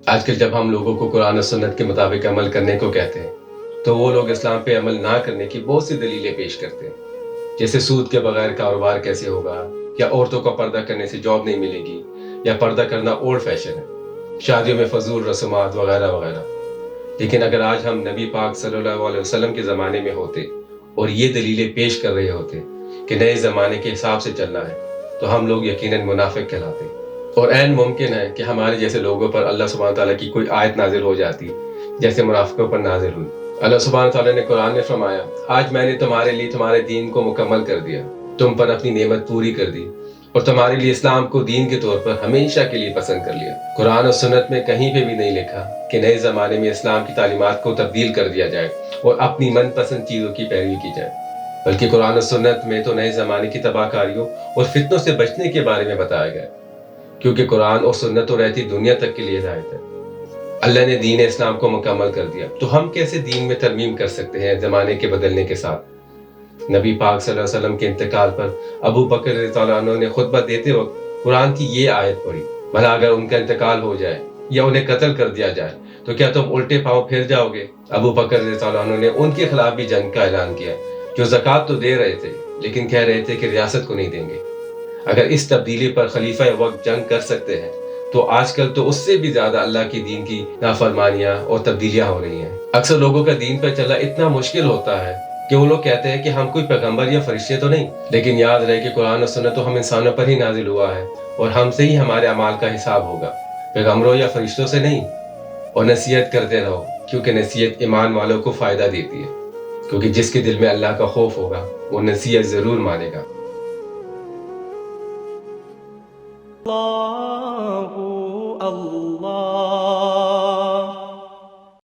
آج کل جب ہم لوگوں کو قرآن و سنت کے مطابق عمل کرنے کو کہتے ہیں تو وہ لوگ اسلام پہ عمل نہ کرنے کی بہت سی دلیلیں پیش کرتے ہیں، جیسے سود کے بغیر کاروبار کیسے ہوگا، یا عورتوں کو پردہ کرنے سے جاب نہیں ملے گی، یا پردہ کرنا اولڈ فیشن ہے، شادیوں میں فضول رسومات وغیرہ وغیرہ۔ لیکن اگر آج ہم نبی پاک صلی اللہ علیہ وسلم کے زمانے میں ہوتے اور یہ دلیلیں پیش کر رہے ہوتے کہ نئے زمانے کے حساب سے چلنا ہے، تو ہم لوگ یقیناً منافق کہلاتے، اور عین ممکن ہے کہ ہمارے جیسے لوگوں پر اللہ سبحانہ تعالیٰ کی کوئی آیت نازل ہو جاتی جیسے منافقوں پر نازل ہوئی۔ اللہ سبحانہ تعالیٰ نے قرآن میں فرمایا، آج میں نے تمہارے لیے تمہارے دین کو مکمل کر دیا، تم پر اپنی نعمت پوری کر دی، اور تمہارے لیے اسلام کو دین کے طور پر ہمیشہ کے لیے پسند کر لیا۔ قرآن و سنت میں کہیں پہ بھی نہیں لکھا کہ نئے زمانے میں اسلام کی تعلیمات کو تبدیل کر دیا جائے اور اپنی من پسند چیزوں کی پیروی کی جائے، بلکہ قرآن و سنت میں تو نئے زمانے کی تباہ کاریوں اور فتنوں سے بچنے کے بارے میں بتایا گیا، کیونکہ قرآن اور سنت تو رہتی دنیا تک کے لیے ہدایت ہے۔ اللہ نے دین اسلام کو مکمل کر دیا، تو ہم کیسے دین میں ترمیم کر سکتے ہیں زمانے کے بدلنے کے ساتھ؟ نبی پاک صلی اللہ علیہ وسلم کے انتقال پر ابو بکر رضی اللہ عنہ نے خطبہ دیتے وقت قرآن کی یہ آیت پڑھی، بھلا اگر ان کا انتقال ہو جائے یا انہیں قتل کر دیا جائے تو کیا تم الٹے پاؤں پھر جاؤ گے؟ ابو بکر رضی اللہ عنہ نے ان کے خلاف بھی جنگ کا اعلان کیا، جو زکوٰۃ تو دے رہے تھے لیکن کہہ رہے تھے کہ ریاست کو نہیں دیں گے۔ اگر اس تبدیلی پر خلیفہ وقت جنگ کر سکتے ہیں تو آج کل تو اس سے بھی زیادہ اللہ کی دین کی نافرمانیاں اور تبدیلیاں ہو رہی ہیں۔ اکثر لوگوں کا دین پر چلنا اتنا مشکل ہوتا ہے کہ وہ لوگ کہتے ہیں کہ ہم کوئی پیغمبر یا فرشتے تو نہیں، لیکن یاد رہے کہ قرآن و سنت تو ہم انسانوں پر ہی نازل ہوا ہے، اور ہم سے ہی ہمارے اعمال کا حساب ہوگا، پیغمبروں یا فرشتوں سے نہیں۔ اور نصیحت کرتے رہو، کیونکہ نصیحت ایمان والوں کو فائدہ دیتی ہے، کیونکہ جس کے دل میں اللہ کا خوف ہوگا وہ نصیحت ضرور مانے گا۔ اللہ اللہ